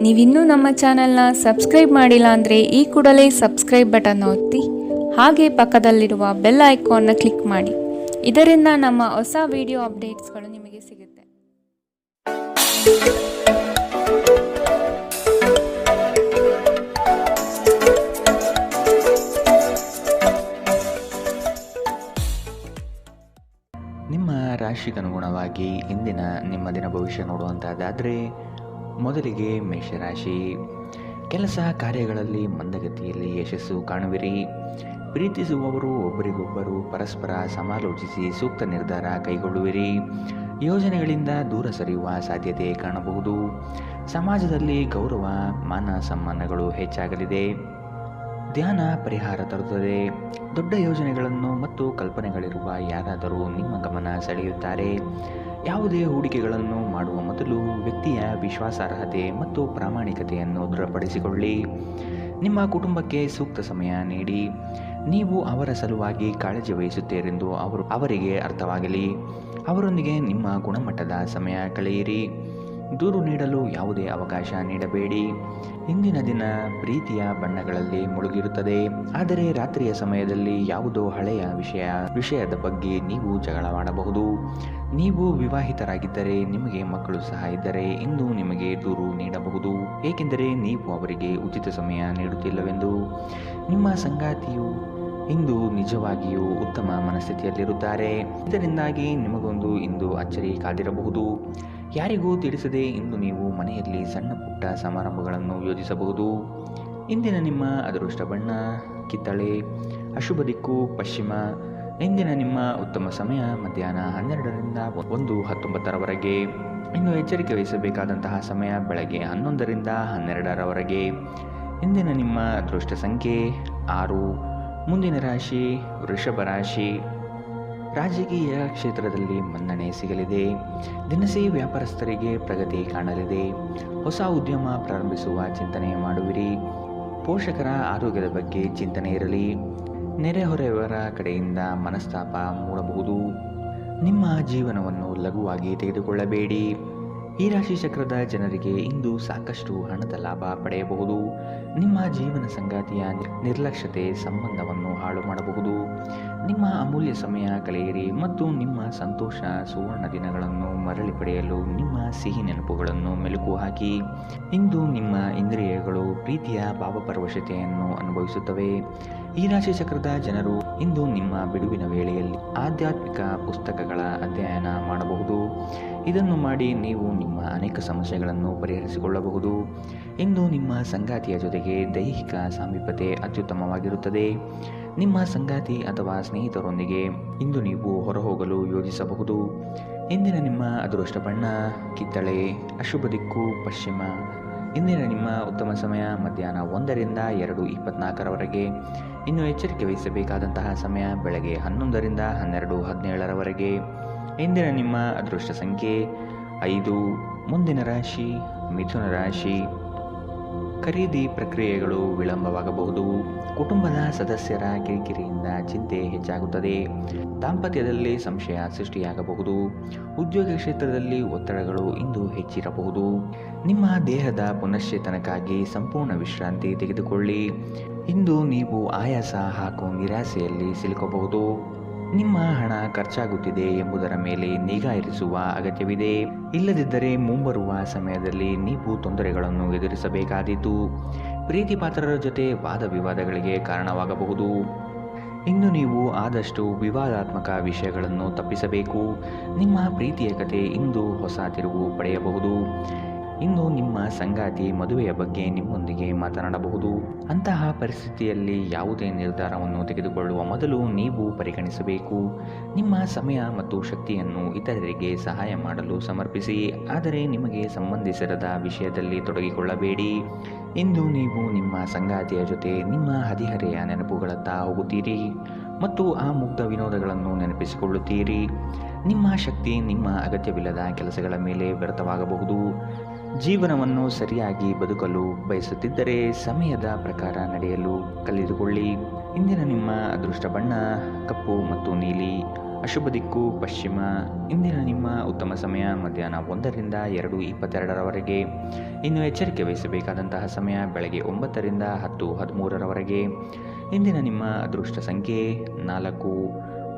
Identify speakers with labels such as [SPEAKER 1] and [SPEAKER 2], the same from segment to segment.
[SPEAKER 1] ನೀವಿನ್ನೂ ನಮ್ಮ ಚಾನೆಲ್ನ ಸಬ್ಸ್ಕ್ರೈಬ್ ಮಾಡಿಲ್ಲ ಅಂದರೆ ಈ ಕೂಡಲೇ ಸಬ್ಸ್ಕ್ರೈಬ್ ಬಟನ್ ಒತ್ತಿ ಹಾಗೆ ಪಕ್ಕದಲ್ಲಿರುವ ಬೆಲ್ ಐಕಾನ್ನ ಕ್ಲಿಕ್ ಮಾಡಿ. ಇದರಿಂದ ನಮ್ಮ ಹೊಸ ವಿಡಿಯೋ ಅಪ್ಡೇಟ್ಸ್ಗಳು ನಿಮಗೆ ಸಿಗುತ್ತೆ.
[SPEAKER 2] ನಿಮ್ಮ ರಾಶಿಗನುಗುಣವಾಗಿ ಇಂದಿನ ನಿಮ್ಮ ದಿನ ಭವಿಷ್ಯ ನೋಡುವಂಥದ್ದಾದರೆ ಮೊದಲಿಗೆ ಮೇಷರಾಶಿ. ಕೆಲಸ ಕಾರ್ಯಗಳಲ್ಲಿ ಮಂದಗತಿಯಲ್ಲಿ ಯಶಸ್ಸು ಕಾಣುವಿರಿ. ಪ್ರೀತಿಸುವವರು ಒಬ್ಬರಿಗೊಬ್ಬರು ಪರಸ್ಪರ ಸಮಾಲೋಚಿಸಿ ಸೂಕ್ತ ನಿರ್ಧಾರ ಕೈಗೊಳ್ಳುವಿರಿ. ಯೋಜನೆಗಳಿಂದ ದೂರ ಸರಿಯುವ ಸಾಧ್ಯತೆ ಕಾಣಬಹುದು. ಸಮಾಜದಲ್ಲಿ ಗೌರವ ಮಾನ ಸನ್ಮಾನಗಳು ಹೆಚ್ಚಾಗಲಿದೆ. ಧ್ಯಾನ ಪರಿಹಾರ ತರುತ್ತದೆ. ದೊಡ್ಡ ಯೋಜನೆಗಳನ್ನು ಮತ್ತು ಕಲ್ಪನೆಗಳಿರುವ ಯಾರಾದರೂ ನಿಮ್ಮ ಗಮನ ಸೆಳೆಯುತ್ತಾರೆ. ಯಾವುದೇ ಹೂಡಿಕೆಗಳನ್ನು ಮಾಡುವ ಮೊದಲು ವ್ಯಕ್ತಿಯ ವಿಶ್ವಾಸಾರ್ಹತೆ ಮತ್ತು ಪ್ರಾಮಾಣಿಕತೆಯನ್ನು ದೃಢಪಡಿಸಿಕೊಳ್ಳಿ. ನಿಮ್ಮ ಕುಟುಂಬಕ್ಕೆ ಸೂಕ್ತ ಸಮಯ ನೀಡಿ. ನೀವು ಅವರ ಸಲುವಾಗಿ ಕಾಳಜಿ ವಹಿಸುತ್ತೀರೆಂದು ಅವರಿಗೆ ಅರ್ಥವಾಗಲಿ. ಅವರೊಂದಿಗೆ ನಿಮ್ಮ ಗುಣಮಟ್ಟದ ಸಮಯ ಕಳೆಯಿರಿ. ದೂರು ನೀಡಲು ಯಾವುದೇ ಅವಕಾಶ ನೀಡಬೇಡಿ. ಇಂದಿನ ದಿನ ಪ್ರೀತಿಯ ಬಣ್ಣಗಳಲ್ಲಿ ಮುಳುಗಿರುತ್ತದೆ. ಆದರೆ ರಾತ್ರಿಯ ಸಮಯದಲ್ಲಿ ಯಾವುದೋ ಹಳೆಯ ವಿಷಯದ ಬಗ್ಗೆ ನೀವು ಜಗಳವಾಡಬಹುದು. ನೀವು ವಿವಾಹಿತರಾಗಿದ್ದರೆ ನಿಮಗೆ ಮಕ್ಕಳು ಸಹ ಇದ್ದರೆ ಇಂದು ನಿಮಗೆ ದೂರು ನೀಡಬಹುದು, ಏಕೆಂದರೆ ನೀವು ಅವರಿಗೆ ಉಚಿತ ಸಮಯ ನೀಡುತ್ತಿಲ್ಲವೆಂದು. ನಿಮ್ಮ ಸಂಗಾತಿಯು ಇಂದು ನಿಜವಾಗಿಯೂ ಉತ್ತಮ ಮನಸ್ಥಿತಿಯಲ್ಲಿರುತ್ತಾರೆ. ಇದರಿಂದಾಗಿ ನಿಮಗೊಂದು ಇಂದು ಅಚ್ಚರಿ ಕಾದಿರಬಹುದು. ಯಾರಿಗೂ ತಿಳಿಸದೆ ಇಂದು ನೀವು ಮನೆಯಲ್ಲಿ ಸಣ್ಣ ಪುಟ್ಟ ಸಮಾರಂಭಗಳನ್ನು ಯೋಜಿಸಬಹುದು. ಇಂದಿನ ನಿಮ್ಮ ಅದೃಷ್ಟ ಬಣ್ಣ ಕಿತ್ತಳೆ, ಅಶುಭ ದಿಕ್ಕು ಪಶ್ಚಿಮ. ಇಂದಿನ ನಿಮ್ಮ ಉತ್ತಮ ಸಮಯ ಮಧ್ಯಾಹ್ನ 12ರಿಂದ 1:19 ಇನ್ನು ಎಚ್ಚರಿಕೆ ವಹಿಸಬೇಕಾದಂತಹ ಸಮಯ ಬೆಳಗ್ಗೆ 11ರಿಂದ 12ರವರೆಗೆ. ಇಂದಿನ ನಿಮ್ಮ ಅದೃಷ್ಟ ಸಂಖ್ಯೆ 6. ಮುಂದಿನ ರಾಶಿ ವೃಷಭ ರಾಶಿ. ರಾಜಕೀಯ ಕ್ಷೇತ್ರದಲ್ಲಿ ಮನ್ನಣೆ ಸಿಗಲಿದೆ. ದಿನಸಿ ವ್ಯಾಪಾರಸ್ಥರಿಗೆ ಪ್ರಗತಿ ಕಾಣಲಿದೆ. ಹೊಸ ಉದ್ಯಮ ಪ್ರಾರಂಭಿಸುವ ಚಿಂತನೆ ಮಾಡುವಿರಿ. ಪೋಷಕರ ಆರೋಗ್ಯದ ಬಗ್ಗೆ ಚಿಂತನೆ ಇರಲಿ. ನೆರೆಹೊರೆಯವರ ಕಡೆಯಿಂದ ಮನಸ್ತಾಪ ಮೂಡಬಹುದು. ನಿಮ್ಮ ಜೀವನವನ್ನು ಲಘುವಾಗಿ ತೆಗೆದುಕೊಳ್ಳಬೇಡಿ. ಈ ರಾಶಿ ಚಕ್ರದ ಜನರಿಗೆ ಇಂದು ಸಾಕಷ್ಟು ಹಣದ ಲಾಭ ಪಡೆಯಬಹುದು. ನಿಮ್ಮ ಜೀವನ ಸಂಗಾತಿಯ ನಿರ್ಲಕ್ಷ್ಯತೆ ಸಂಬಂಧವನ್ನು ಹಾಳು ಮಾಡಬಹುದು. ನಿಮ್ಮ ಅಮೂಲ್ಯ ಸಮಯ ಕಳೆಯಿರಿ ಮತ್ತು ನಿಮ್ಮ ಸಂತೋಷ ಸುವರ್ಣ ದಿನಗಳನ್ನು ಮರಳಿ ಪಡೆಯಲು ನಿಮ್ಮ ಸಿಹಿ ನೆನಪುಗಳನ್ನು ಮೆಲುಕು ಹಾಕಿ. ಇಂದು ನಿಮ್ಮ ಇಂದ್ರಿಯಗಳು ಪ್ರೀತಿಯ ಭಾವಪರವಶತೆಯನ್ನು ಅನುಭವಿಸುತ್ತವೆ. ಈ ರಾಶಿ ಚಕ್ರದ ಜನರು ಇಂದು ನಿಮ್ಮ ಬಿಡುವಿನ ವೇಳೆಯಲ್ಲಿ ಆಧ್ಯಾತ್ಮಿಕ ಪುಸ್ತಕಗಳ ಅಧ್ಯಯನ ಮಾಡಬಹುದು. ಇದನ್ನು ಮಾಡಿ ನೀವು ನಿಮ್ಮ ಅನೇಕ ಸಮಸ್ಯೆಗಳನ್ನು ಪರಿಹರಿಸಿಕೊಳ್ಳಬಹುದು. ಇಂದು ನಿಮ್ಮ ಸಂಗಾತಿಯ ಜೊತೆಗೆ ದೈಹಿಕ ಸಾಮೀಪ್ಯತೆ ಅತ್ಯುತ್ತಮವಾಗಿರುತ್ತದೆ. ನಿಮ್ಮ ಸಂಗಾತಿ ಅಥವಾ ಸ್ನೇಹಿತರೊಂದಿಗೆ ಇಂದು ನೀವು ಹೊರಹೋಗಲು ಯೋಜಿಸಬಹುದು. ಇಂದಿನ ನಿಮ್ಮ ಅದೃಷ್ಟ ಬಣ್ಣ ಕಿತ್ತಳೆ, ಅಶುಭ ದಿಕ್ಕು ಪಶ್ಚಿಮ. ಇಂದಿನ ನಿಮ್ಮ ಉತ್ತಮ ಸಮಯ ಮಧ್ಯಾಹ್ನ 1ರಿಂದ 2:24ರವರೆಗೆ. ಇನ್ನು ಎಚ್ಚರಿಕೆ ವಹಿಸಬೇಕಾದಂತಹ ಸಮಯ ಬೆಳಗ್ಗೆ 11ರಿಂದ 12:17ರವರೆಗೆ. ಇಂದಿನ ನಿಮ್ಮ ಅದೃಷ್ಟ ಸಂಖ್ಯೆ 5. ಮುಂದಿನ ರಾಶಿ ಮಿಥುನ ರಾಶಿ. ಖರೀದಿ ಪ್ರಕ್ರಿಯೆಗಳು ವಿಳಂಬವಾಗಬಹುದು. ಕುಟುಂಬದ ಸದಸ್ಯರ ಕಿರಿಕಿರಿಯಿಂದ ಚಿಂತೆ ಹೆಚ್ಚಾಗುತ್ತದೆ. ದಾಂಪತ್ಯದಲ್ಲಿ ಸಂಶಯ ಸೃಷ್ಟಿಯಾಗಬಹುದು. ಉದ್ಯೋಗ ಕ್ಷೇತ್ರದಲ್ಲಿ ಒತ್ತಡಗಳು ಇಂದು ಹೆಚ್ಚಿರಬಹುದು. ನಿಮ್ಮ ದೇಹದ ಪುನಶ್ಚೇತನಕ್ಕಾಗಿ ಸಂಪೂರ್ಣ ವಿಶ್ರಾಂತಿ ತೆಗೆದುಕೊಳ್ಳಿ. ಇಂದು ನೀವು ಆಯಾಸ ಹಾಗೂ ನಿರಾಸೆಯಲ್ಲಿ ಸಿಲುಕಬಹುದು. ನಿಮ್ಮ ಹಣ ಖರ್ಚಾಗುತ್ತಿದೆ ಎಂಬುದರ ಮೇಲೆ ನಿಗಾ ಇರಿಸುವ ಅಗತ್ಯವಿದೆ. ಇಲ್ಲದಿದ್ದರೆ ಮುಂಬರುವ ಸಮಯದಲ್ಲಿ ನೀವು ತೊಂದರೆಗಳನ್ನು ಎದುರಿಸಬೇಕಾದೀತು. ಪ್ರೀತಿ ಪಾತ್ರರ ಜೊತೆ ವಾದ ವಿವಾದಗಳಿಗೆ ಕಾರಣವಾಗಬಹುದು. ಇನ್ನು ನೀವು ಆದಷ್ಟು ವಿವಾದಾತ್ಮಕ ವಿಷಯಗಳನ್ನು ತಪ್ಪಿಸಬೇಕು. ನಿಮ್ಮ ಪ್ರೀತಿಯ ಕತೆ ಇಂದು ಹೊಸ ತಿರುವು ಪಡೆಯಬಹುದು. ಇನ್ನು ನಿಮ್ಮ ಸಂಗಾತಿ ಮದುವೆಯ ಬಗ್ಗೆ ನಿಮ್ಮೊಂದಿಗೆ ಮಾತನಾಡಬಹುದು. ಅಂತಹ ಪರಿಸ್ಥಿತಿಯಲ್ಲಿ ಯಾವುದೇ ನಿರ್ಧಾರವನ್ನು ತೆಗೆದುಕೊಳ್ಳುವ ಮೊದಲು ನೀವು ಪರಿಗಣಿಸಬೇಕು. ನಿಮ್ಮ ಸಮಯ ಮತ್ತು ಶಕ್ತಿಯನ್ನು ಇತರರಿಗೆ ಸಹಾಯ ಮಾಡಲು ಸಮರ್ಪಿಸಿ, ಆದರೆ ನಿಮಗೆ ಸಂಬಂಧಿಸಿರದ ವಿಷಯದಲ್ಲಿ ತೊಡಗಿಕೊಳ್ಳಬೇಡಿ. ಇಂದು ನೀವು ನಿಮ್ಮ ಸಂಗಾತಿಯ ಜೊತೆ ನಿಮ್ಮ ಹದಿಹರೆಯ ನೆನಪುಗಳತ್ತ ಹೋಗುತ್ತೀರಿ ಮತ್ತು ಆ ಮುಗ್ಧ ವಿನೋದಗಳನ್ನು ನೆನಪಿಸಿಕೊಳ್ಳುತ್ತೀರಿ. ನಿಮ್ಮ ಶಕ್ತಿ ನಿಮ್ಮ ಅಗತ್ಯವಿಲ್ಲದ ಕೆಲಸಗಳ ಮೇಲೆ ವ್ಯರ್ಥವಾಗಬಹುದು. ಜೀವನವನ್ನು ಸರಿಯಾಗಿ ಬದುಕಲು ಬಯಸುತ್ತಿದ್ದರೆ ಸಮಯದ ಪ್ರಕಾರ ನಡೆಯಲು ಕಲಿತುಕೊಳ್ಳಿ. ಇಂದಿನ ನಿಮ್ಮ ಅದೃಷ್ಟ ಬಣ್ಣ ಕಪ್ಪು ಮತ್ತು ನೀಲಿ. ಅಶುಭ ದಿಕ್ಕು ಪಶ್ಚಿಮ. ಇಂದಿನ ನಿಮ್ಮ ಉತ್ತಮ ಸಮಯ ಮಧ್ಯಾಹ್ನ 1ರಿಂದ 2:22ರವರೆಗೆ. ಇನ್ನು ಎಚ್ಚರಿಕೆ ವಹಿಸಬೇಕಾದಂತಹ ಸಮಯ ಬೆಳಗ್ಗೆ 9ರಿಂದ 10:13ರವರೆಗೆ. ಇಂದಿನ ನಿಮ್ಮ ಅದೃಷ್ಟ ಸಂಖ್ಯೆ 4.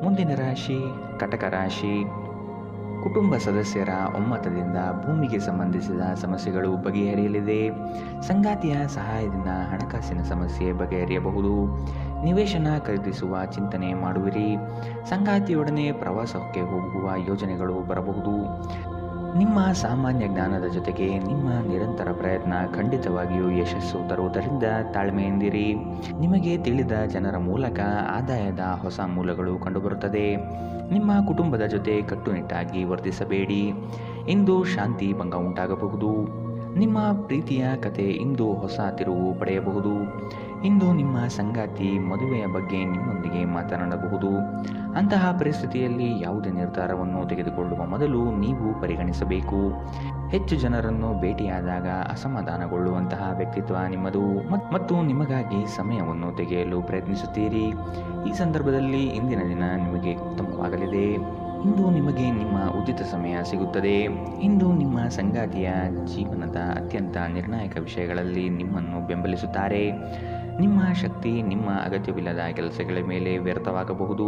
[SPEAKER 2] ಮುಂದಿನ ರಾಶಿ ಕಟಕ ರಾಶಿ. ಕುಟುಂಬ ಸದಸ್ಯರ ಒಮ್ಮತದಿಂದ ಭೂಮಿಗೆ ಸಂಬಂಧಿಸಿದ ಸಮಸ್ಯೆಗಳು ಬಗೆಹರಿಯಲಿದೆ. ಸಂಗಾತಿಯ ಸಹಾಯದಿಂದ ಹಣಕಾಸಿನ ಸಮಸ್ಯೆ ಬಗೆಹರಿಯಬಹುದು. ನಿವೇಶನ ಖರೀದಿಸುವ ಚಿಂತನೆ ಮಾಡುವಿರಿ. ಸಂಗಾತಿಯೊಡನೆ ಪ್ರವಾಸಕ್ಕೆ ಹೋಗುವ ಯೋಜನೆಗಳು ಬರಬಹುದು. ನಿಮ್ಮ ಸಾಮಾನ್ಯ ಜ್ಞಾನದ ಜೊತೆಗೆ ನಿಮ್ಮ ನಿರಂತರ ಪ್ರಯತ್ನ ಖಂಡಿತವಾಗಿಯೂ ಯಶಸ್ಸು ತರುವುದರಿಂದ ತಾಳ್ಮೆಯಿಂದಿರಿ. ನಿಮಗೆ ತಿಳಿದ ಜನರ ಮೂಲಕ ಆದಾಯದ ಹೊಸ ಮೂಲಗಳು ಕಂಡುಬರುತ್ತದೆ. ನಿಮ್ಮ ಕುಟುಂಬದ ಜೊತೆ ಕಟ್ಟುನಿಟ್ಟಾಗಿ ವರ್ತಿಸಬೇಡಿ. ಇಂದು ಶಾಂತಿ ಭಂಗ ಉಂಟಾಗಬಹುದು. ನಿಮ್ಮ ಪ್ರೀತಿಯ ಕತೆ ಇಂದು ಹೊಸ ತಿರುವು ಪಡೆಯಬಹುದು. ಇಂದು ನಿಮ್ಮ ಸಂಗಾತಿ ಮದುವೆಯ ಬಗ್ಗೆ ನಿಮ್ಮೊಂದಿಗೆ ಮಾತನಾಡಬಹುದು. ಅಂತಹ ಪರಿಸ್ಥಿತಿಯಲ್ಲಿ ಯಾವುದೇ ನಿರ್ಧಾರವನ್ನು ತೆಗೆದುಕೊಳ್ಳುವ ಮೊದಲು ನೀವು ಪರಿಗಣಿಸಬೇಕು. ಹೆಚ್ಚು ಜನರನ್ನು ಭೇಟಿಯಾದಾಗ ಅಸಮಾಧಾನಗೊಳ್ಳುವಂತಹ ವ್ಯಕ್ತಿತ್ವ ನಿಮ್ಮದು ಮತ್ತು ನಿಮಗಾಗಿ ಸಮಯವನ್ನು ತೆಗೆಯಲು ಪ್ರಯತ್ನಿಸುತ್ತೀರಿ. ಈ ಸಂದರ್ಭದಲ್ಲಿ ಇಂದಿನ ದಿನ ನಿಮಗೆ ಉತ್ತಮವಾಗಲಿದೆ. ಇಂದು ನಿಮಗೆ ನಿಮ್ಮ ಉಚಿತ ಸಮಯ ಸಿಗುತ್ತದೆ. ಇಂದು ನಿಮ್ಮ ಸಂಗಾತಿಯ ಜೀವನದ ಅತ್ಯಂತ ನಿರ್ಣಾಯಕ ವಿಷಯಗಳಲ್ಲಿ ನಿಮ್ಮನ್ನು ಬೆಂಬಲಿಸುತ್ತಾರೆ. ನಿಮ್ಮ ಶಕ್ತಿ ನಿಮ್ಮ ಅಗತ್ಯವಿಲ್ಲದ ಕೆಲಸಗಳ ಮೇಲೆ ವ್ಯರ್ಥವಾಗಬಹುದು.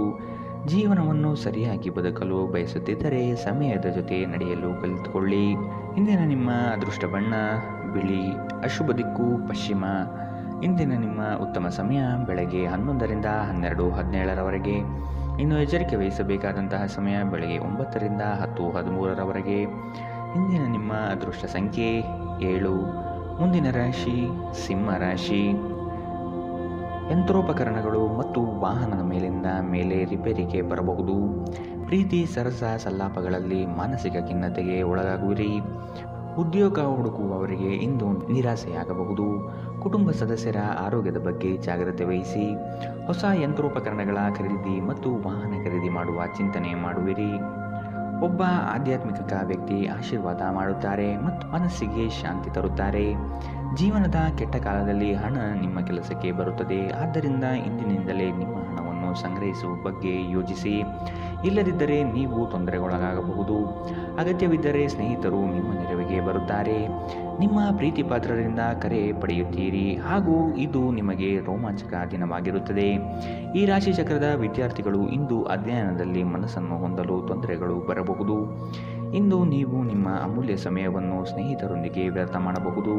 [SPEAKER 2] ಜೀವನವನ್ನು ಸರಿಯಾಗಿ ಬದುಕಲು ಬಯಸುತ್ತಿದ್ದರೆ ಸಮಯದ ಜೊತೆ ನಡೆಯಲು ಕಲಿತುಕೊಳ್ಳಿ. ಇಂದಿನ ನಿಮ್ಮ ಅದೃಷ್ಟ ಬಣ್ಣ ಬಿಳಿ. ಅಶುಭ ದಿಕ್ಕು ಪಶ್ಚಿಮ. ಇಂದಿನ ನಿಮ್ಮ ಉತ್ತಮ ಸಮಯ ಬೆಳಗ್ಗೆ 11ರಿಂದ 12:17ರವರೆಗೆ. ಇನ್ನು ಎಚ್ಚರಿಕೆ ವಹಿಸಬೇಕಾದಂತಹ ಸಮಯ ಬೆಳಗ್ಗೆ 9ರಿಂದ 10:13ರವರೆಗೆ. ಇಂದಿನ ನಿಮ್ಮ ಅದೃಷ್ಟ ಸಂಖ್ಯೆ 7. ಮುಂದಿನ ರಾಶಿ ಸಿಂಹ ರಾಶಿ. ಯಂತ್ರೋಪಕರಣಗಳು ಮತ್ತು ವಾಹನದ ಮೇಲೆ ರಿಪೇರಿಗೆ ಬರಬಹುದು. ಪ್ರೀತಿ ಸರಸ ಸಲ್ಲಾಪಗಳಲ್ಲಿ ಮಾನಸಿಕ ಖಿನ್ನತೆಗೆ ಒಳಗಾಗುವಿರಿ. ಉದ್ಯೋಗ ಹುಡುಕುವವರಿಗೆ ಇಂದು ನಿರಾಸೆಯಾಗಬಹುದು. ಕುಟುಂಬ ಸದಸ್ಯರ ಆರೋಗ್ಯದ ಬಗ್ಗೆ ಜಾಗ್ರತೆ ವಹಿಸಿ. ಹೊಸ ಯಂತ್ರೋಪಕರಣಗಳ ಖರೀದಿ ಮತ್ತು ವಾಹನ ಖರೀದಿ ಮಾಡುವ ಚಿಂತನೆ ಮಾಡುವಿರಿ. ಒಬ್ಬ ಆಧ್ಯಾತ್ಮಿಕ ವ್ಯಕ್ತಿ ಆಶೀರ್ವಾದ ಮಾಡುತ್ತಾರೆ ಮತ್ತು ಮನಸ್ಸಿಗೆ ಶಾಂತಿ ತರುತ್ತಾರೆ. ಜೀವನದ ಕೆಟ್ಟ ಕಾಲದಲ್ಲಿ ಹಣ ನಿಮ್ಮ ಕೆಲಸಕ್ಕೆ ಬರುತ್ತದೆ. ಆದ್ದರಿಂದ ಇಂದಿನಿಂದಲೇ ನಿಮ್ಮ ಹಣವನ್ನು ಸಂಗ್ರಹಿಸುವ ಬಗ್ಗೆ ಯೋಚಿಸಿ. ಇಲ್ಲದಿದ್ದರೆ ನೀವು ತೊಂದರೆಗೊಳಗಾಗಬಹುದು. ಅಗತ್ಯವಿದ್ದರೆ ಸ್ನೇಹಿತರು ನಿಮ್ಮ ನೆರವಿಗೆ ಬರುತ್ತಾರೆ. ನಿಮ್ಮ ಪ್ರೀತಿ ಪಾತ್ರರಿಂದ ಕರೆ ಪಡೆಯುತ್ತೀರಿ ಹಾಗೂ ಇದು ನಿಮಗೆ ರೋಮಾಂಚಕ ದಿನವಾಗಿರುತ್ತದೆ. ಈ ರಾಶಿ ಚಕ್ರದ ವಿದ್ಯಾರ್ಥಿಗಳು ಇಂದು ಅಧ್ಯಯನದಲ್ಲಿ ಮನಸ್ಸನ್ನು ಹೊಂದಲು ತೊಂದರೆಗಳು ಬರಬಹುದು. ಇಂದು ನೀವು ನಿಮ್ಮ ಅಮೂಲ್ಯ ಸಮಯವನ್ನು ಸ್ನೇಹಿತರೊಂದಿಗೆ ವ್ಯರ್ಥ ಮಾಡಬಹುದು.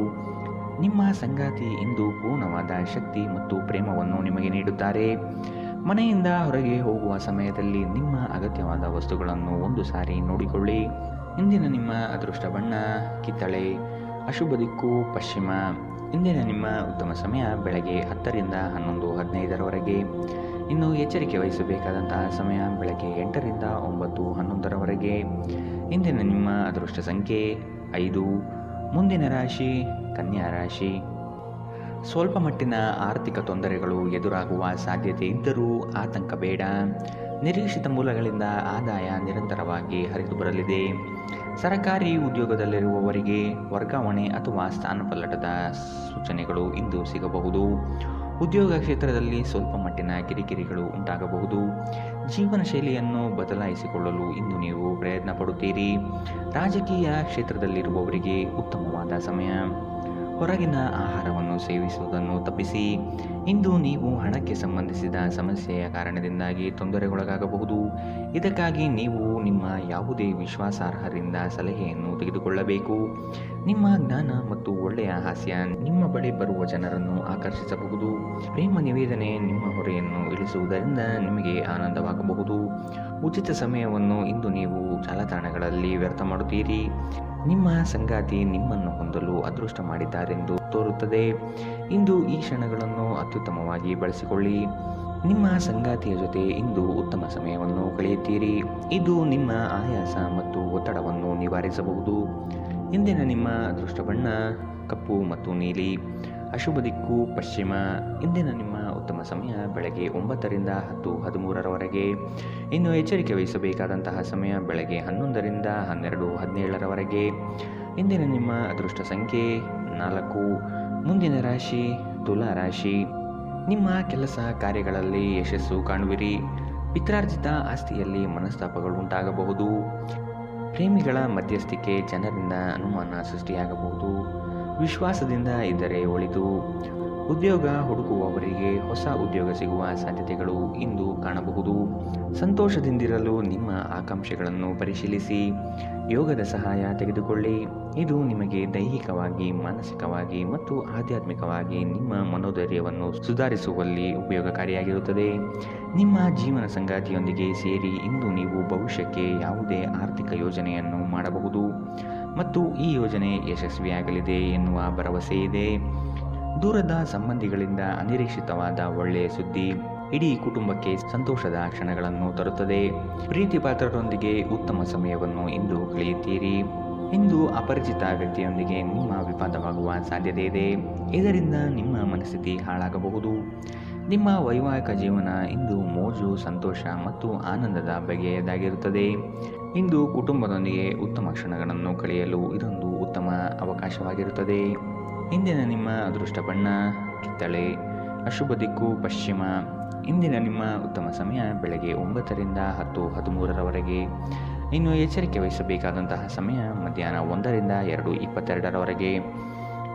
[SPEAKER 2] ನಿಮ್ಮ ಸಂಗಾತಿ ಇಂದು ಪೂರ್ಣವಾದ ಶಕ್ತಿ ಮತ್ತು ಪ್ರೇಮವನ್ನು ನಿಮಗೆ ನೀಡುತ್ತಾರೆ. ಮನೆಯಿಂದ ಹೊರಗೆ ಹೋಗುವ ಸಮಯದಲ್ಲಿ ನಿಮ್ಮ ಅಗತ್ಯವಾದ ವಸ್ತುಗಳನ್ನು ಒಂದು ಸಾರಿ ನೋಡಿಕೊಳ್ಳಿ. ಇಂದಿನ ನಿಮ್ಮ ಅದೃಷ್ಟ ಬಣ್ಣ ಕಿತ್ತಳೆ. ಅಶುಭ ದಿಕ್ಕು ಪಶ್ಚಿಮ. ಇಂದಿನ ನಿಮ್ಮ ಉತ್ತಮ ಸಮಯ ಬೆಳಗ್ಗೆ 10ರಿಂದ 11:15ರವರೆಗೆ. ಇನ್ನು ಎಚ್ಚರಿಕೆ ವಹಿಸಬೇಕಾದಂತಹ ಸಮಯ ಬೆಳಗ್ಗೆ 8ರಿಂದ 9:11ರವರೆಗೆ. ಇಂದಿನ ನಿಮ್ಮ ಅದೃಷ್ಟ ಸಂಖ್ಯೆ 5. ಮುಂದಿನ ರಾಶಿ ಕನ್ಯಾ ರಾಶಿ. ಸ್ವಲ್ಪ ಮಟ್ಟಿನ ಆರ್ಥಿಕ ತೊಂದರೆಗಳು ಎದುರಾಗುವ ಸಾಧ್ಯತೆ ಇದ್ದರೂ ಆತಂಕ ಬೇಡ. ನಿರೀಕ್ಷಿತ ಮೂಲಗಳಿಂದ ಆದಾಯ ನಿರಂತರವಾಗಿ ಹರಿದು ಬರಲಿದೆ. ಸರಕಾರಿ ಉದ್ಯೋಗದಲ್ಲಿರುವವರಿಗೆ ವರ್ಗಾವಣೆ ಅಥವಾ ಸ್ಥಾನಪಲ್ಲಟದ ಸೂಚನೆಗಳು ಇಂದು ಸಿಗಬಹುದು. ಉದ್ಯೋಗ ಕ್ಷೇತ್ರದಲ್ಲಿ ಸ್ವಲ್ಪ ಮಟ್ಟಿನ ಕಿರಿಕಿರಿಗಳು ಉಂಟಾಗಬಹುದು. ಜೀವನ ಶೈಲಿಯನ್ನು ಬದಲಾಯಿಸಿಕೊಳ್ಳಲು ಇಂದು ನೀವು ಪ್ರಯತ್ನ ಪಡುತ್ತೀರಿ. ರಾಜಕೀಯ ಕ್ಷೇತ್ರದಲ್ಲಿರುವವರಿಗೆ ಉತ್ತಮವಾದ ಸಮಯ. ಹೊರಗಿನ ಆಹಾರವನ್ನು ಸೇವಿಸುವುದನ್ನು ತಪ್ಪಿಸಿ. ಇಂದು ನೀವು ಹಣಕ್ಕೆ ಸಂಬಂಧಿಸಿದ ಸಮಸ್ಯೆಯ ಕಾರಣದಿಂದಾಗಿ ತೊಂದರೆಗೊಳಗಾಗಬಹುದು. ಇದಕ್ಕಾಗಿ ನೀವು ನಿಮ್ಮ ಯಾವುದೇ ವಿಶ್ವಾಸಾರ್ಹರಿಂದ ಸಲಹೆಯನ್ನು ತೆಗೆದುಕೊಳ್ಳಬೇಕು. ನಿಮ್ಮ ಜ್ಞಾನ ಮತ್ತು ಒಳ್ಳೆಯ ಹಾಸ್ಯ ನಿಮ್ಮ ಬಳಿ ಬರುವ ಜನರನ್ನು ಆಕರ್ಷಿಸಬಹುದು. ಪ್ರೇಮ ನಿವೇದನೆ ನಿಮ್ಮ ಹೊರೆಯನ್ನು ಇಳಿಸುವುದರಿಂದ ನಿಮಗೆ ಆನಂದವಾಗಬಹುದು. ಉಚಿತ ಸಮಯವನ್ನು ಇಂದು ನೀವು ಜಾಲತಾಣಗಳಲ್ಲಿ ವ್ಯರ್ಥ ಮಾಡುತ್ತೀರಿ. ನಿಮ್ಮ ಸಂಗಾತಿ ನಿಮ್ಮನ್ನು ಹೊಂದಲು ಅದೃಷ್ಟ ಮಾಡಿದ್ದಾರೆಂದು ತೋರುತ್ತದೆ. ಇಂದು ಈ ಕ್ಷಣಗಳನ್ನು ಅತ್ಯುತ್ತಮವಾಗಿ ಬಳಸಿಕೊಳ್ಳಿ. ನಿಮ್ಮ ಸಂಗಾತಿಯ ಜೊತೆ ಇಂದು ಉತ್ತಮ ಸಮಯವನ್ನು ಕಳೆಯುತ್ತೀರಿ. ಇದು ನಿಮ್ಮ ಆಯಾಸ ಮತ್ತು ಒತ್ತಡವನ್ನು ನಿವಾರಿಸಬಹುದು. ಇಂದಿನ ನಿಮ್ಮ ಅದೃಷ್ಟ ಬಣ್ಣ ಕಪ್ಪು ಮತ್ತು ನೀಲಿ. ಅಶುಭ ದಿಕ್ಕು ಪಶ್ಚಿಮ. ಇಂದಿನ ನಿಮ್ಮ ಉತ್ತಮ ಸಮಯ ಬೆಳಗ್ಗೆ 9ರಿಂದ 10:13ರವರೆಗೆ. ಇನ್ನು ಎಚ್ಚರಿಕೆ ವಹಿಸಬೇಕಾದಂತಹ ಸಮಯ ಬೆಳಗ್ಗೆ 11ರಿಂದ 12:17ರವರೆಗೆ. ಇಂದಿನ ನಿಮ್ಮ ಅದೃಷ್ಟ ಸಂಖ್ಯೆ 4. ಮುಂದಿನ ರಾಶಿ ತುಲಾ ರಾಶಿ. ನಿಮ್ಮ ಕೆಲಸ ಕಾರ್ಯಗಳಲ್ಲಿ ಯಶಸ್ಸು ಕಾಣುವಿರಿ. ಪಿತ್ರಾರ್ಜಿತ ಆಸ್ತಿಯಲ್ಲಿ ಮನಸ್ತಾಪಗಳು ಉಂಟಾಗಬಹುದು. ಪ್ರೇಮಿಗಳ ಮಧ್ಯಸ್ಥಿಕೆ ಜನರಿಂದ ಅನುಮಾನ ಸೃಷ್ಟಿಯಾಗಬಹುದು. ವಿಶ್ವಾಸದಿಂದ ಇದ್ದರೆ ಒಳಿತು. ಉದ್ಯೋಗ ಹುಡುಕುವವರಿಗೆ ಹೊಸ ಉದ್ಯೋಗ ಸಿಗುವ ಸಾಧ್ಯತೆಗಳು ಇಂದು ಕಾಣಬಹುದು. ಸಂತೋಷದಿಂದಿರಲು ನಿಮ್ಮ ಆಕಾಂಕ್ಷೆಗಳನ್ನು ಪರಿಶೀಲಿಸಿ ಯೋಗದ ಸಹಾಯ ತೆಗೆದುಕೊಳ್ಳಿ. ಇದು ನಿಮಗೆ ದೈಹಿಕವಾಗಿ, ಮಾನಸಿಕವಾಗಿ ಮತ್ತು ಆಧ್ಯಾತ್ಮಿಕವಾಗಿ ನಿಮ್ಮ ಮನೋಧೈರ್ಯವನ್ನು ಸುಧಾರಿಸುವಲ್ಲಿ ಉಪಯೋಗಕಾರಿಯಾಗಿರುತ್ತದೆ. ನಿಮ್ಮ ಜೀವನ ಸಂಗಾತಿಯೊಂದಿಗೆ ಸೇರಿ ಇಂದು ನೀವು ಭವಿಷ್ಯಕ್ಕೆ ಯಾವುದೇ ಆರ್ಥಿಕ ಯೋಜನೆಯನ್ನು ಮಾಡಬಹುದು ಮತ್ತು ಈ ಯೋಜನೆ ಯಶಸ್ವಿಯಾಗಲಿದೆ ಎನ್ನುವ ಭರವಸೆ ಇದೆ. ದೂರದ ಸಂಬಂಧಿಗಳಿಂದ ಅನಿರೀಕ್ಷಿತವಾದ ಒಳ್ಳೆಯ ಸುದ್ದಿ ಇಡೀ ಕುಟುಂಬಕ್ಕೆ ಸಂತೋಷದ ಕ್ಷಣಗಳನ್ನು ತರುತ್ತದೆ. ಪ್ರೀತಿ ಪಾತ್ರರೊಂದಿಗೆ ಉತ್ತಮ ಸಮಯವನ್ನು ಇಂದು ಕಳೆಯುತ್ತೀರಿ. ಇಂದು ಅಪರಿಚಿತ ವ್ಯಕ್ತಿಯೊಂದಿಗೆ ನಿಮ್ಮ ವಿವಾದವಾಗುವ ಸಾಧ್ಯತೆ ಇದೆ. ಇದರಿಂದ ನಿಮ್ಮ ಮನಸ್ಥಿತಿ ಹಾಳಾಗಬಹುದು. ನಿಮ್ಮ ವೈವಾಹಿಕ ಜೀವನ ಇಂದು ಮೋಜು, ಸಂತೋಷ ಮತ್ತು ಆನಂದದ ಬಗೆಯದಾಗಿರುತ್ತದೆ. ಇಂದು ಕುಟುಂಬದೊಂದಿಗೆ ಉತ್ತಮ ಕ್ಷಣಗಳನ್ನು ಕಳೆಯಲು ಇದೊಂದು ಉತ್ತಮ ಅವಕಾಶವಾಗಿರುತ್ತದೆ. ಇಂದಿನ ನಿಮ್ಮ ಅದೃಷ್ಟ ಬಣ್ಣ ಕಿತ್ತಳೆ. ಅಶುಭ ದಿಕ್ಕು ಪಶ್ಚಿಮ. ಇಂದಿನ ನಿಮ್ಮ ಉತ್ತಮ ಸಮಯ ಬೆಳಗ್ಗೆ 9ರಿಂದ 10:13ರವರೆಗೆ. ಇನ್ನು ಎಚ್ಚರಿಕೆ ವಹಿಸಬೇಕಾದಂತಹ ಸಮಯ ಮಧ್ಯಾಹ್ನ 1ರಿಂದ 2:22ರವರೆಗೆ.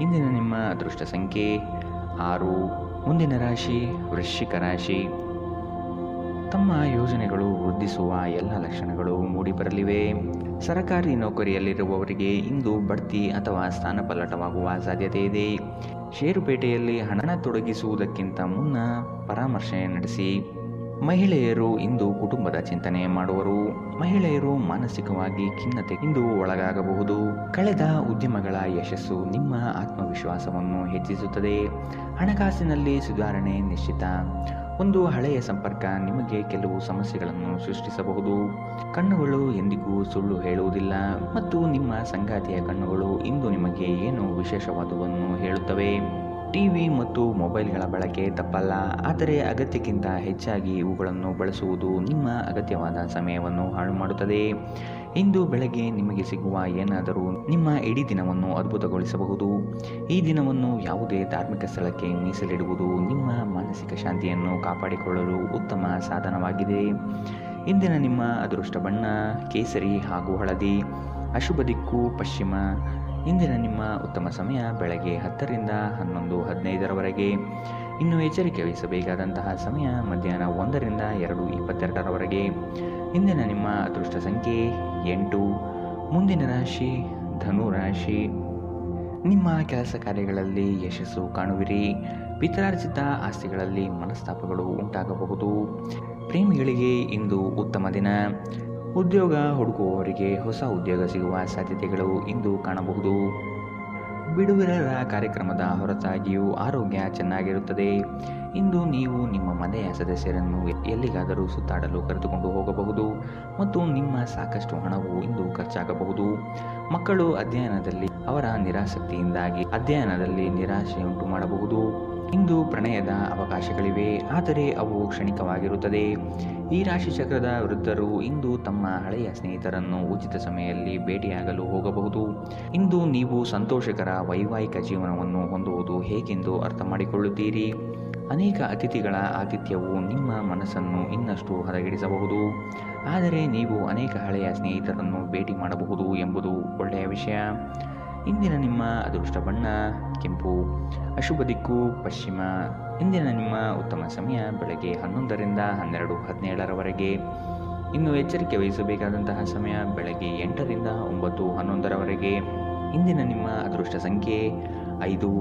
[SPEAKER 2] ಇಂದಿನ ನಿಮ್ಮ ಅದೃಷ್ಟ ಸಂಖ್ಯೆ 6. ಮುಂದಿನ ರಾಶಿ ವೃಶ್ಚಿಕ ರಾಶಿ. ತಮ್ಮ ಯೋಜನೆಗಳು ವೃದ್ಧಿಸುವ ಎಲ್ಲ ಲಕ್ಷಣಗಳು ಮೂಡಿಬರಲಿವೆ. ಸರಕಾರಿ ನೌಕರಿಯಲ್ಲಿರುವವರಿಗೆ ಇಂದು ಬಡ್ತಿ ಅಥವಾ ಸ್ಥಾನಪಲ್ಲಟವಾಗುವ ಸಾಧ್ಯತೆ ಇದೆ. ಷೇರುಪೇಟೆಯಲ್ಲಿ ಹಣ ತೊಡಗಿಸುವುದಕ್ಕಿಂತ ಮುನ್ನ ಪರಾಮರ್ಶೆ ನಡೆಸಿ. ಮಹಿಳೆಯರು ಇಂದು ಕುಟುಂಬದ ಚಿಂತನೆ ಮಾಡುವರು. ಮಹಿಳೆಯರು ಮಾನಸಿಕವಾಗಿ ಖಿನ್ನತೆ ಇಂದು ಒಳಗಾಗಬಹುದು. ಕಳೆದ ಉದ್ಯಮಗಳ ಯಶಸ್ಸು ನಿಮ್ಮ ಆತ್ಮವಿಶ್ವಾಸವನ್ನು ಹೆಚ್ಚಿಸುತ್ತದೆ. ಹಣಕಾಸಿನಲ್ಲಿ ಸುಧಾರಣೆ ನಿಶ್ಚಿತ. ಒಂದು ಹಳೆಯ ಸಂಪರ್ಕ ನಿಮಗೆ ಕೆಲವು ಸಮಸ್ಯೆಗಳನ್ನು ಸೃಷ್ಟಿಸಬಹುದು. ಕಣ್ಣುಗಳು ಎಂದಿಗೂ ಸುಳ್ಳು ಹೇಳುವುದಿಲ್ಲ ಮತ್ತು ನಿಮ್ಮ ಸಂಗಾತಿಯ ಕಣ್ಣುಗಳು ಇಂದು ನಿಮಗೆ ಏನು ವಿಶೇಷವಾದುವನ್ನು ಹೇಳುತ್ತವೆ. ಟಿವಿ ಮತ್ತು ಮೊಬೈಲ್ಗಳ ಬಳಕೆ ತಪ್ಪಲ್ಲ, ಆದರೆ ಅಗತ್ಯಕ್ಕಿಂತ ಹೆಚ್ಚಾಗಿ ಇವುಗಳನ್ನು ಬಳಸುವುದು ನಿಮ್ಮ ಅಗತ್ಯವಾದ ಸಮಯವನ್ನು ಹಾಳು ಮಾಡುತ್ತದೆ. ಇಂದು ಬೆಳಗ್ಗೆ ನಿಮಗೆ ಸಿಗುವ ಏನಾದರೂ ನಿಮ್ಮ ಇಡೀ ದಿನವನ್ನು ಅದ್ಭುತಗೊಳಿಸಬಹುದು. ಈ ದಿನವನ್ನು ಯಾವುದೇ ಧಾರ್ಮಿಕ ಸ್ಥಳಕ್ಕೆ ಮೀಸಲಿಡುವುದು ನಿಮ್ಮ ಮಾನಸಿಕ ಶಾಂತಿಯನ್ನು ಕಾಪಾಡಿಕೊಳ್ಳಲು ಉತ್ತಮ ಸಾಧನವಾಗಿದೆ. ಇಂದಿನ ನಿಮ್ಮ ಅದೃಷ್ಟ ಬಣ್ಣ ಕೇಸರಿ ಹಾಗೂ ಹಳದಿ. ಅಶುಭ ದಿಕ್ಕು ಪಶ್ಚಿಮ. ಇಂದಿನ ನಿಮ್ಮ ಉತ್ತಮ ಸಮಯ ಬೆಳಗ್ಗೆ 10ರಿಂದ 11:15ರವರೆಗೆ. ಇನ್ನು ಎಚ್ಚರಿಕೆ ವಹಿಸಬೇಕಾದಂತಹ ಸಮಯ ಮಧ್ಯಾಹ್ನ 1ರಿಂದ 2:22ರವರೆಗೆ. ಇಂದಿನ ನಿಮ್ಮ ಅದೃಷ್ಟ ಸಂಖ್ಯೆ 8. ಮುಂದಿನ ರಾಶಿ ಧನು ರಾಶಿ. ನಿಮ್ಮ ಕೆಲಸ ಕಾರ್ಯಗಳಲ್ಲಿ ಯಶಸ್ಸು ಕಾಣುವಿರಿ. ಪಿತ್ರಾರ್ಜಿತ ಆಸ್ತಿಗಳಲ್ಲಿ ಮನಸ್ತಾಪಗಳು ಉಂಟಾಗಬಹುದು. ಪ್ರೇಮಿಗಳಿಗೆ ಇಂದು ಉತ್ತಮ ದಿನ. ಉದ್ಯೋಗ ಹುಡುಕುವವರಿಗೆ ಹೊಸ ಉದ್ಯೋಗ ಸಿಗುವ ಸಾಧ್ಯತೆಗಳು ಇಂದು ಕಾಣಬಹುದು. ಬಿಡುವಿರರ ಕಾರ್ಯಕ್ರಮದ ಹೊರತಾಗಿಯೂ ಆರೋಗ್ಯ ಚೆನ್ನಾಗಿರುತ್ತದೆ. ಇಂದು ನೀವು ನಿಮ್ಮ ಮನೆಯ ಸದಸ್ಯರನ್ನು ಎಲ್ಲಿಗಾದರೂ ಸುತ್ತಾಡಲು ಕರೆದುಕೊಂಡು ಹೋಗಬಹುದು ಮತ್ತು ನಿಮ್ಮ ಸಾಕಷ್ಟು ಹಣವು ಇಂದು ಖರ್ಚಾಗಬಹುದು. ಮಕ್ಕಳು ಅಧ್ಯಯನದಲ್ಲಿ ಅವರ ನಿರಾಸಕ್ತಿಯಿಂದಾಗಿ ಅಧ್ಯಯನದಲ್ಲಿ ನಿರಾಶೆಯುಂಟು ಮಾಡಬಹುದು. ಇಂದು ಪ್ರಣಯದ ಅವಕಾಶಗಳಿವೆ, ಆದರೆ ಅವು ಕ್ಷಣಿಕವಾಗಿರುತ್ತದೆ. ಈ ರಾಶಿಚಕ್ರದ ವೃದ್ಧರು ಇಂದು ತಮ್ಮ ಹಳೆಯ ಸ್ನೇಹಿತರನ್ನು ಉಚಿತ ಸಮಯದಲ್ಲಿ ಭೇಟಿಯಾಗಲು ಹೋಗಬಹುದು. ಇಂದು ನೀವು ಸಂತೋಷಕರ ವೈವಾಹಿಕ ಜೀವನವನ್ನು ಹೊಂದುವುದು ಹೇಗೆಂದು ಅರ್ಥ ಮಾಡಿಕೊಳ್ಳುತ್ತೀರಿ. ಅನೇಕ ಅತಿಥಿಗಳ ಆತಿಥ್ಯವು ನಿಮ್ಮ ಮನಸ್ಸನ್ನು ಇನ್ನಷ್ಟು ಹದಗೆಡಿಸಬಹುದು, ಆದರೆ ನೀವು ಅನೇಕ ಹಳೆಯ ಸ್ನೇಹಿತರನ್ನು ಭೇಟಿ ಮಾಡಬಹುದು ಎಂಬುದು ಒಳ್ಳೆಯ ವಿಷಯ. ಇಂದಿನ ನಿಮ್ಮ ಅದೃಷ್ಟ ಬಣ್ಣ ಕೆಂಪು. ಅಶುಭ ದಿಕ್ಕು ಪಶ್ಚಿಮ. ಇಂದಿನ ನಿಮ್ಮ ಉತ್ತಮ ಸಮಯ ಬೆಳಗ್ಗೆ 11ರಿಂದ 12:17ರವರೆಗೆ. ಇನ್ನು ಎಚ್ಚರಿಕೆ ವಹಿಸಬೇಕಾದಂತಹ ಸಮಯ ಬೆಳಗ್ಗೆ 8ರಿಂದ 9:11ರವರೆಗೆ. ಇಂದಿನ ನಿಮ್ಮ ಅದೃಷ್ಟ ಸಂಖ್ಯೆ 5.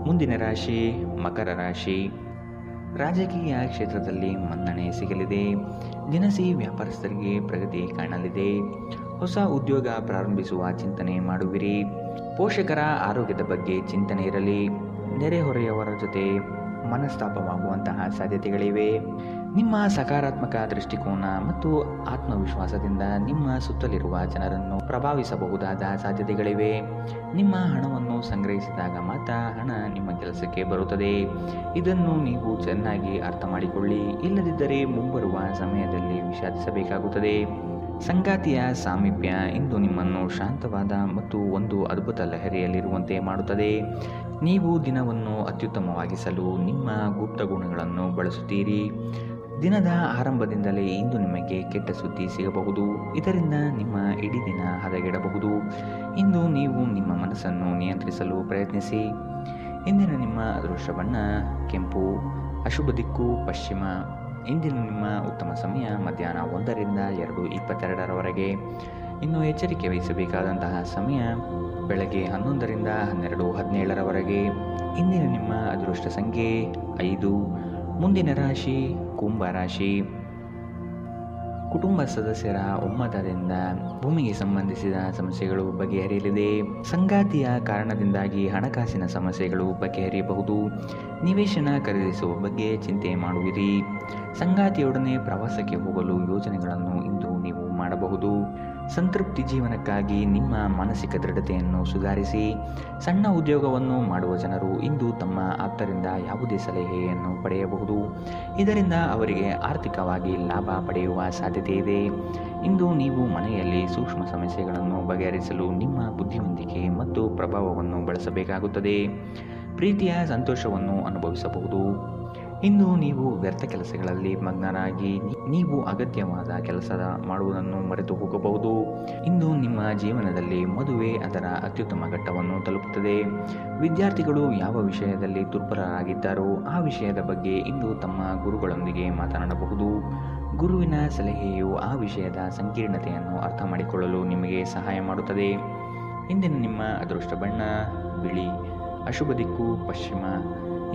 [SPEAKER 2] ಮುಂದಿನ ರಾಶಿ ಮಕರ ರಾಶಿ. ರಾಜಕೀಯ ಕ್ಷೇತ್ರದಲ್ಲಿ ಮನ್ನಣೆ ಸಿಗಲಿದೆ. ದಿನಸಿ ವ್ಯಾಪಾರಸ್ಥರಿಗೆ ಪ್ರಗತಿ ಕಾಣಲಿದೆ. ಹೊಸ ಉದ್ಯೋಗ ಪ್ರಾರಂಭಿಸುವ ಚಿಂತನೆ ಮಾಡುವಿರಿ. ಪೋಷಕರ ಆರೋಗ್ಯದ ಬಗ್ಗೆ ಚಿಂತನೆ ಇರಲಿ. ನೆರೆಹೊರೆಯವರ ಜೊತೆ ಮನಸ್ತಾಪವಾಗುವಂತಹ ಸಾಧ್ಯತೆಗಳಿವೆ. ನಿಮ್ಮ ಸಕಾರಾತ್ಮಕ ದೃಷ್ಟಿಕೋನ ಮತ್ತು ಆತ್ಮವಿಶ್ವಾಸದಿಂದ ನಿಮ್ಮ ಸುತ್ತಲಿರುವ ಜನರನ್ನು ಪ್ರಭಾವಿಸಬಹುದಾದ ಸಾಧ್ಯತೆಗಳಿವೆ. ನಿಮ್ಮ ಹಣವನ್ನು ಸಂಗ್ರಹಿಸಿದಾಗ ಮಾತ್ರ ಹಣ ನಿಮ್ಮ ಕೆಲಸಕ್ಕೆ ಬರುತ್ತದೆ. ಇದನ್ನು ನೀವು ಚೆನ್ನಾಗಿ ಅರ್ಥ ಮಾಡಿಕೊಳ್ಳಿ, ಇಲ್ಲದಿದ್ದರೆ ಮುಂಬರುವ ಸಮಯದಲ್ಲಿ ವಿಷಾದಿಸಬೇಕಾಗುತ್ತದೆ. ಸಂಗಾತಿಯ ಸಾಮೀಪ್ಯ ಇಂದು ನಿಮ್ಮನ್ನು ಶಾಂತವಾದ ಮತ್ತು ಒಂದು ಅದ್ಭುತ ಲಹರಿಯಲ್ಲಿರುವಂತೆ ಮಾಡುತ್ತದೆ. ನೀವು ದಿನವನ್ನು ಅತ್ಯುತ್ತಮವಾಗಿಸಲು ನಿಮ್ಮ ಗುಪ್ತ ಗುಣಗಳನ್ನು ಬಳಸುತ್ತೀರಿ. ದಿನದ ಆರಂಭದಿಂದಲೇ ಇಂದು ನಿಮಗೆ ಕೆಟ್ಟ ಸುದ್ದಿ ಸಿಗಬಹುದು. ಇದರಿಂದ ನಿಮ್ಮ ಇಡೀ ದಿನ ಹದಗೆಡಬಹುದು. ಇಂದು ನೀವು ನಿಮ್ಮ ಮನಸ್ಸನ್ನು ನಿಯಂತ್ರಿಸಲು ಪ್ರಯತ್ನಿಸಿ. ಇಂದಿನ ನಿಮ್ಮ ಅದೃಷ್ಟ ಬಣ್ಣ ಕೆಂಪು, ಅಶುಭ ದಿಕ್ಕು ಪಶ್ಚಿಮ. ಇಂದಿನ ನಿಮ್ಮ ಉತ್ತಮ ಸಮಯ ಮಧ್ಯಾಹ್ನ 1ರಿಂದ 2:22ರವರೆಗೆ. ಇನ್ನು ಎಚ್ಚರಿಕೆ ವಹಿಸಬೇಕಾದಂತಹ ಸಮಯ ಬೆಳಗ್ಗೆ 11ರಿಂದ 12:17ರವರೆಗೆ. ಇಂದಿನ ನಿಮ್ಮ ಅದೃಷ್ಟ ಸಂಖ್ಯೆ 5. ಮುಂದಿನ ರಾಶಿ ಕುಂಭ ರಾಶಿ. ಕುಟುಂಬ ಸದಸ್ಯರ ಒಮ್ಮತದಿಂದ ಭೂಮಿಗೆ ಸಂಬಂಧಿಸಿದ ಸಮಸ್ಯೆಗಳು ಬಗೆಹರಿಯಲಿದೆ. ಸಂಗಾತಿಯ ಕಾರಣದಿಂದಾಗಿ ಹಣಕಾಸಿನ ಸಮಸ್ಯೆಗಳು ಬಗೆಹರಿಯಬಹುದು. ನಿವೇಶನ ಖರೀದಿಸುವ ಬಗ್ಗೆ ಚಿಂತೆ ಮಾಡುವಿರಿ. ಸಂಗಾತಿಯೊಡನೆ ಪ್ರವಾಸಕ್ಕೆ ಹೋಗಲು ಯೋಜನೆಗಳನ್ನು ಇಂದು ನೀವು ಮಾಡಬಹುದು. ಸಂತೃಪ್ತಿ ಜೀವನಕ್ಕಾಗಿ ನಿಮ್ಮ ಮಾನಸಿಕ ದೃಢತೆಯನ್ನು ಸುಧಾರಿಸಿ. ಸಣ್ಣ ಉದ್ಯೋಗವನ್ನು ಮಾಡುವ ಜನರು ಇಂದು ತಮ್ಮ ಆಪ್ತರಿಂದ ಯಾವುದೇ ಸಲಹೆಯನ್ನು ಪಡೆಯಬಹುದು. ಇದರಿಂದ ಅವರಿಗೆ ಆರ್ಥಿಕವಾಗಿ ಲಾಭ ಪಡೆಯುವ ಸಾಧ್ಯತೆ ಇದೆ. ಇಂದು ನೀವು ಮನೆಯಲ್ಲಿ ಸೂಕ್ಷ್ಮ ಸಮಸ್ಯೆಗಳನ್ನು ಬಗೆಹರಿಸಲು ನಿಮ್ಮ ಬುದ್ಧಿವಂತಿಕೆ ಮತ್ತು ಪ್ರಭಾವವನ್ನು ಬಳಸಬೇಕಾಗುತ್ತದೆ. ಪ್ರೀತಿಯ ಸಂತೋಷವನ್ನು ಅನುಭವಿಸಬಹುದು. ಇಂದು ನೀವು ವ್ಯರ್ಥ ಕೆಲಸಗಳಲ್ಲಿ ಮಗ್ನರಾಗಿ ನೀವು ಅಗತ್ಯವಾದ ಕೆಲಸ ಮಾಡುವುದನ್ನು ಮರೆತು ಹೋಗಬಹುದು. ಇಂದು ನಿಮ್ಮ ಜೀವನದಲ್ಲಿ ಮದುವೆ ಅದರ ಅತ್ಯುತ್ತಮ ಘಟ್ಟವನ್ನು ತಲುಪುತ್ತದೆ. ವಿದ್ಯಾರ್ಥಿಗಳು ಯಾವ ವಿಷಯದಲ್ಲಿ ದುರ್ಬಲರಾಗಿದ್ದಾರೋ ಆ ವಿಷಯದ ಬಗ್ಗೆ ಇಂದು ತಮ್ಮ ಗುರುಗಳೊಂದಿಗೆ ಮಾತನಾಡಬಹುದು. ಗುರುವಿನ ಸಲಹೆಯು ಆ ವಿಷಯದ ಸಂಕೀರ್ಣತೆಯನ್ನು ಅರ್ಥ ಮಾಡಿಕೊಳ್ಳಲು ನಿಮಗೆ ಸಹಾಯ ಮಾಡುತ್ತದೆ. ಇಂದಿನ ನಿಮ್ಮ ಅದೃಷ್ಟ ಬಣ್ಣ ಬಿಳಿ, ಅಶುಭ ದಿಕ್ಕು ಪಶ್ಚಿಮ.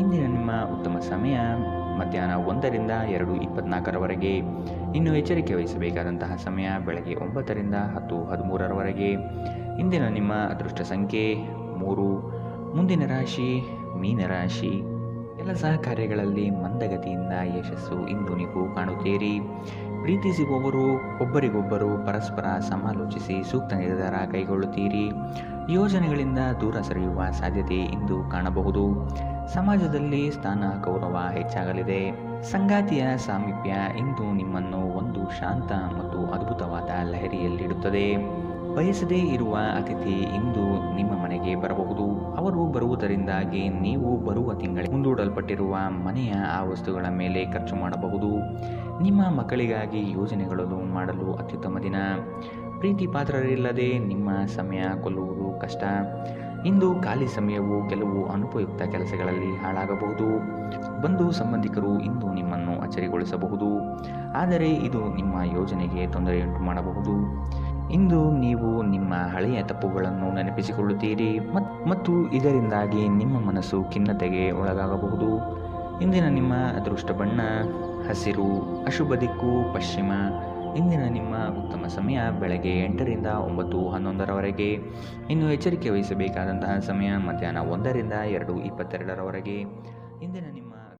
[SPEAKER 2] ಇಂದಿನ ನಿಮ್ಮ ಉತ್ತಮ ಸಮಯ ಮಧ್ಯಾಹ್ನ 1ರಿಂದ 2:24ರವರೆಗೆ. ಇನ್ನು ಎಚ್ಚರಿಕೆ ವಹಿಸಬೇಕಾದಂತಹ ಸಮಯ ಬೆಳಗ್ಗೆ 9ರಿಂದ 10:13ರವರೆಗೆ. ಇಂದಿನ ನಿಮ್ಮ ಅದೃಷ್ಟ ಸಂಖ್ಯೆ 3. ಮುಂದಿನ ರಾಶಿ ಮೀನರಾಶಿ. ಕೆಲಸ ಕಾರ್ಯಗಳಲ್ಲಿ ಮಂದಗತಿಯಿಂದ ಯಶಸ್ಸು ಇಂದು ನೀವು ಕಾಣುತ್ತೀರಿ. ಪ್ರೀತಿಸುವವರು ಒಬ್ಬರಿಗೊಬ್ಬರು ಪರಸ್ಪರ ಸಮಾಲೋಚಿಸಿ ಸೂಕ್ತ ನಿರ್ಧಾರ ಕೈಗೊಳ್ಳುತ್ತೀರಿ. ಯೋಜನೆಗಳಿಂದ ದೂರ ಸರಿಯುವ ಸಾಧ್ಯತೆ ಇಂದು ಕಾಣಬಹುದು. ಸಮಾಜದಲ್ಲಿ ಸ್ಥಾನ ಗೌರವ ಹೆಚ್ಚಾಗಲಿದೆ. ಸಂಗಾತಿಯ ಸಾಮೀಪ್ಯ ಇಂದು ನಿಮ್ಮನ್ನು ಒಂದು ಶಾಂತ ಮತ್ತು ಅದ್ಭುತವಾದ ಲಹರಿಯಲ್ಲಿಡುತ್ತದೆ. ಬಯಸದೇ ಇರುವ ಅತಿಥಿ ಇಂದು ನಿಮ್ಮ ಮನೆಗೆ ಬರಬಹುದು. ಅವರು ಬರುವುದರಿಂದಾಗಿ ನೀವು ಬರುವ ತಿಂಗಳಿಗೆ ಮುಂದೂಡಲ್ಪಟ್ಟಿರುವ ಮನೆಯ ಆ ವಸ್ತುಗಳ ಮೇಲೆ ಖರ್ಚು ಮಾಡಬಹುದು. ನಿಮ್ಮ ಮಕ್ಕಳಿಗಾಗಿ ಯೋಜನೆಗಳನ್ನು ಮಾಡಲು ಅತ್ಯುತ್ತಮ ದಿನ. ಪ್ರೀತಿ ಪಾತ್ರರಿಲ್ಲದೆ ನಿಮ್ಮ ಸಮಯ ಕೊಲ್ಲುವುದು ಕಷ್ಟ. ಇಂದು ಖಾಲಿ ಸಮಯವು ಕೆಲವು ಅನುಪಯುಕ್ತ ಕೆಲಸಗಳಲ್ಲಿ ಹಾಳಾಗಬಹುದು. ಬಂಧು ಸಂಬಂಧಿಕರು ಇಂದು ನಿಮ್ಮನ್ನು ಅಚ್ಚರಿಗೊಳಿಸಬಹುದು, ಆದರೆ ಇದು ನಿಮ್ಮ ಯೋಜನೆಗೆ ತೊಂದರೆಯುಂಟು ಮಾಡಬಹುದು. ಇಂದು ನೀವು ನಿಮ್ಮ ಹಳೆಯ ತಪ್ಪುಗಳನ್ನು ನೆನಪಿಸಿಕೊಳ್ಳುತ್ತೀರಿ ಮತ್ತು ಇದರಿಂದಾಗಿ ನಿಮ್ಮ ಮನಸ್ಸು ಖಿನ್ನತೆಗೆ ಒಳಗಾಗಬಹುದು. ಇಂದಿನ ನಿಮ್ಮ ಅದೃಷ್ಟ ಬಣ್ಣ ಹಸಿರು, ಅಶುಭ ದಿಕ್ಕು ಪಶ್ಚಿಮ. ಇಂದಿನ ನಿಮ್ಮ ಉತ್ತಮ ಸಮಯ ಬೆಳಗ್ಗೆ 8ರಿಂದ 9:11ರವರೆಗೆ. ಇನ್ನು ಎಚ್ಚರಿಕೆ ವಹಿಸಬೇಕಾದಂತಹ ಸಮಯ ಮಧ್ಯಾಹ್ನ 1ರಿಂದ 2:22ರವರೆಗೆ. ಇಂದಿನ ನಿಮ್ಮ